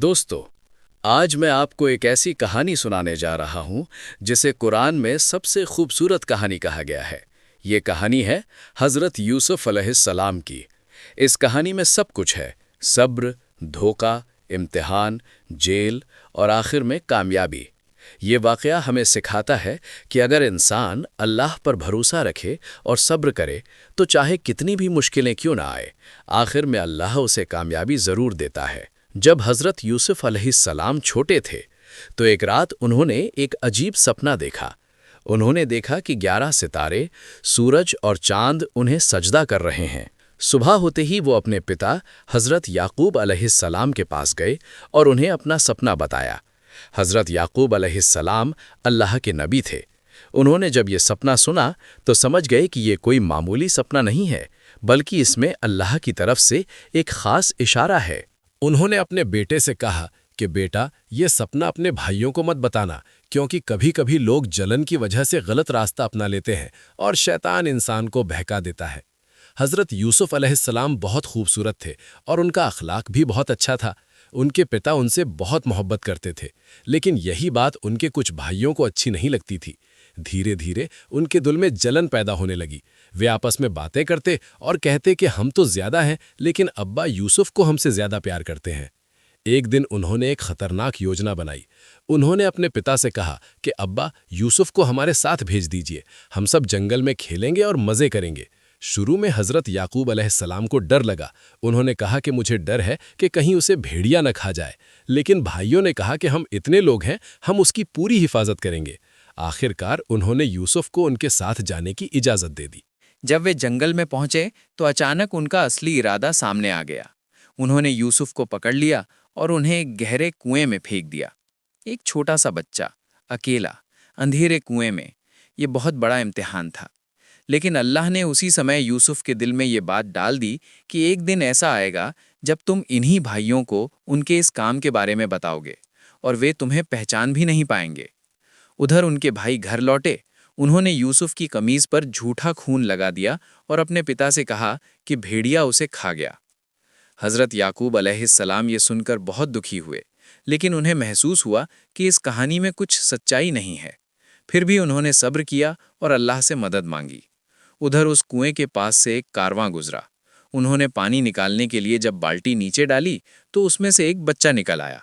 दोस्तों, आज मैं आपको एक ऐसी कहानी सुनाने जा रहा हूं जिसे कुरान में सबसे खूबसूरत कहानी कहा गया है। ये कहानी है हज़रत यूसुफ अलैहिस्सलाम की। इस कहानी में सब कुछ है: सब्र, धोखा, इम्तिहान, जेल और आखिर में कामयाबी। ये वाक़या हमें सिखाता है कि अगर इंसान अल्लाह पर भरोसा रखे और सब्र करे तो चाहे कितनी भी मुश्किलें क्यों ना आए, आखिर में अल्लाह उसे कामयाबी ज़रूर देता है। जब हज़रत यूसुफ अलैहिस्सलाम छोटे थे तो एक रात उन्होंने एक अजीब सपना देखा। उन्होंने देखा कि 11 सितारे, सूरज और चांद उन्हें सजदा कर रहे हैं। सुबह होते ही वो अपने पिता हज़रत याकूब अलैहिस्सलाम के पास गए और उन्हें अपना सपना बताया। हज़रत याकूब अलैहिस्सलाम अल्लाह के नबी थे। उन्होंने जब ये सपना सुना तो समझ गए कि ये कोई मामूली सपना नहीं है, बल्कि इसमें अल्लाह की तरफ से एक ख़ास इशारा है। उन्होंने अपने बेटे से कहा कि बेटा, ये सपना अपने भाइयों को मत बताना, क्योंकि कभी-कभी लोग जलन की वजह से गलत रास्ता अपना लेते हैं और शैतान इंसान को बहका देता है। हज़रत यूसुफ अलैहिस्सलाम बहुत खूबसूरत थे और उनका अखलाक भी बहुत अच्छा था। उनके पिता उनसे बहुत मोहब्बत करते थे, लेकिन यही बात उनके कुछ भाइयों को अच्छी नहीं लगती थी। धीरे धीरे उनके दिल में जलन पैदा होने लगी। वे आपस में बातें करते और कहते कि हम तो ज्यादा हैं, लेकिन अब्बा यूसुफ को हमसे ज्यादा प्यार करते हैं। एक दिन उन्होंने एक खतरनाक योजना बनाई। उन्होंने अपने पिता से कहा कि अब्बा, यूसुफ को हमारे साथ भेज दीजिए, हम सब जंगल में खेलेंगे और मजे करेंगे। शुरू में हज़रत याकूब अलैहिस्सलाम को डर लगा। उन्होंने कहा कि मुझे डर है कि कहीं उसे भेड़िया न खा जाए, लेकिन भाइयों ने कहा कि हम इतने लोग हैं, हम उसकी पूरी हिफाजत करेंगे। आखिरकार उन्होंने यूसुफ को उनके साथ जाने की इजाज़त दे दी। जब वे जंगल में पहुंचे तो अचानक उनका असली इरादा सामने आ गया। उन्होंने यूसुफ को पकड़ लिया और उन्हें एक गहरे कुएं में फेंक दिया। एक छोटा सा बच्चा, अकेला, अंधेरे कुएं में। ये बहुत बड़ा इम्तिहान था। लेकिन अल्लाह ने उसी समय यूसुफ के दिल में ये बात डाल दी कि एक दिन ऐसा आएगा जब तुम इन्हीं भाइयों को उनके इस काम के बारे में बताओगे और वे तुम्हें पहचान भी नहीं पाएंगे। उधर उनके भाई घर लौटे। उन्होंने यूसुफ की कमीज पर झूठा खून लगा दिया और अपने पिता से कहा कि भेड़िया उसे खा गया। हज़रत याकूब अलैहिस्सलाम ये सुनकर बहुत दुखी हुए, लेकिन उन्हें महसूस हुआ कि इस कहानी में कुछ सच्चाई नहीं है। फिर भी उन्होंने सब्र किया और अल्लाह से मदद मांगी। उधर उस कुएं के पास से एक कारवां गुजरा। उन्होंने पानी निकालने के लिए जब बाल्टी नीचे डाली तो उसमें से एक बच्चा निकल आया।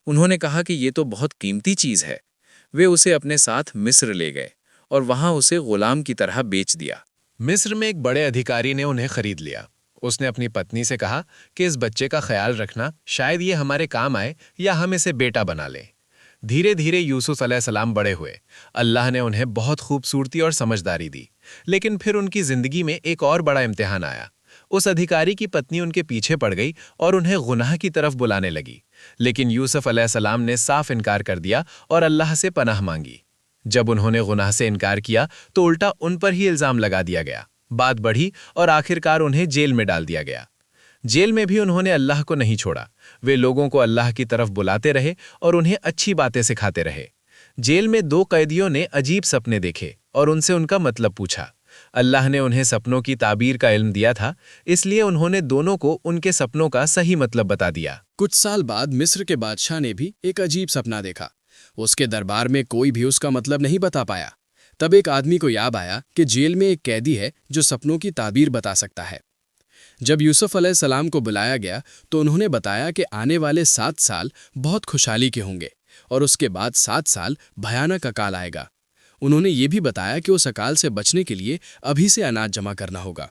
उन्होंने कहा कि ये तो बहुत कीमती चीज़ है। वे उसे अपने साथ मिस्र ले गए और वहां उसे गुलाम की तरह बेच दिया। मिस्र में एक बड़े अधिकारी ने उन्हें खरीद लिया। उसने अपनी पत्नी से कहा कि इस बच्चे का ख्याल रखना, शायद ये हमारे काम आए या हम इसे बेटा बना लें। धीरे धीरे यूसुफ अलैहिस्सलाम बड़े हुए। अल्लाह ने उन्हें बहुत खूबसूरती और समझदारी दी। लेकिन फिर उनकी जिंदगी में एक और बड़ा इम्तिहान आया। उस अधिकारी की पत्नी उनके पीछे पड़ गई और उन्हें गुनाह की तरफ बुलाने लगी। लेकिन यूसुफ अलैहिस्सलाम ने साफ इनकार कर दिया और अल्लाह से पनाह मांगी। जब उन्होंने गुनाह से इनकार किया तो उल्टा उन पर ही इल्जाम लगा दिया गया। बात बढ़ी और आखिरकार उन्हें जेल में डाल दिया गया। जेल में भी उन्होंने अल्लाह को नहीं छोड़ा। वे लोगों को अल्लाह की तरफ बुलाते रहे और उन्हें अच्छी बातें सिखाते रहे। जेल में 2 कैदियों ने अजीब सपने देखे और उनसे उनका मतलब पूछा। अल्लाह ने उन्हें सपनों की ताबीर का इल्म दिया था, इसलिए उन्होंने दोनों को उनके सपनों का सही मतलब बता दिया। कुछ साल बाद मिस्र के बादशाह ने भी एक अजीब सपना देखा। उसके दरबार में कोई भी उसका मतलब नहीं बता पाया। तब एक आदमी को याद आया कि जेल में एक कैदी है जो सपनों की ताबीर बता सकता है। जब यूसुफ अलैहिस्सलाम को बुलाया गया तो उन्होंने बताया कि आने वाले 7 साल बहुत खुशहाली के होंगे और उसके बाद 7 साल भयानक अकाल आएगा। उन्होंने ये भी बताया कि उस अकाल से बचने के लिए अभी से अनाज जमा करना होगा।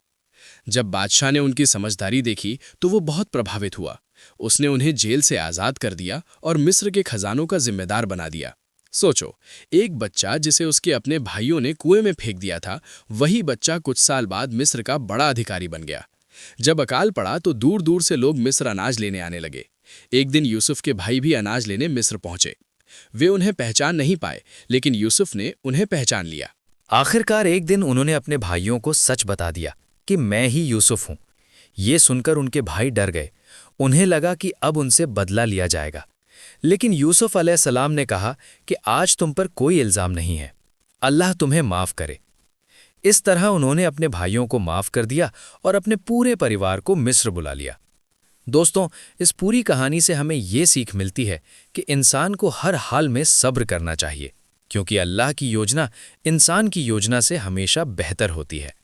जब बादशाह ने उनकी समझदारी देखी तो वो बहुत प्रभावित हुआ। उसने उन्हें जेल से आज़ाद कर दिया और मिस्र के खजानों का जिम्मेदार बना दिया। सोचो, एक बच्चा जिसे उसके अपने भाइयों ने कुएं में फेंक दिया था, वही बच्चा कुछ साल बाद मिस्र का बड़ा अधिकारी बन गया। जब अकाल पड़ा तो दूर दूर से लोग मिस्र अनाज लेने आने लगे। एक दिन यूसुफ के भाई भी अनाज लेने मिस्र पहुंचे। वे उन्हें पहचान नहीं पाए, लेकिन यूसुफ ने उन्हें पहचान लिया। आखिरकार एक दिन उन्होंने अपने भाइयों को सच बता दिया कि मैं ही यूसुफ हूं। ये सुनकर उनके भाई डर गए। उन्हें लगा कि अब उनसे बदला लिया जाएगा। लेकिन यूसुफ अलैहिस्सलाम ने कहा कि आज तुम पर कोई इल्जाम नहीं है, अल्लाह तुम्हें माफ करे। इस तरह उन्होंने अपने भाइयों को माफ कर दिया और अपने पूरे परिवार को मिस्र बुला लिया। दोस्तों, इस पूरी कहानी से हमें ये सीख मिलती है कि इंसान को हर हाल में सब्र करना चाहिए, क्योंकि अल्लाह की योजना इंसान की योजना से हमेशा बेहतर होती है।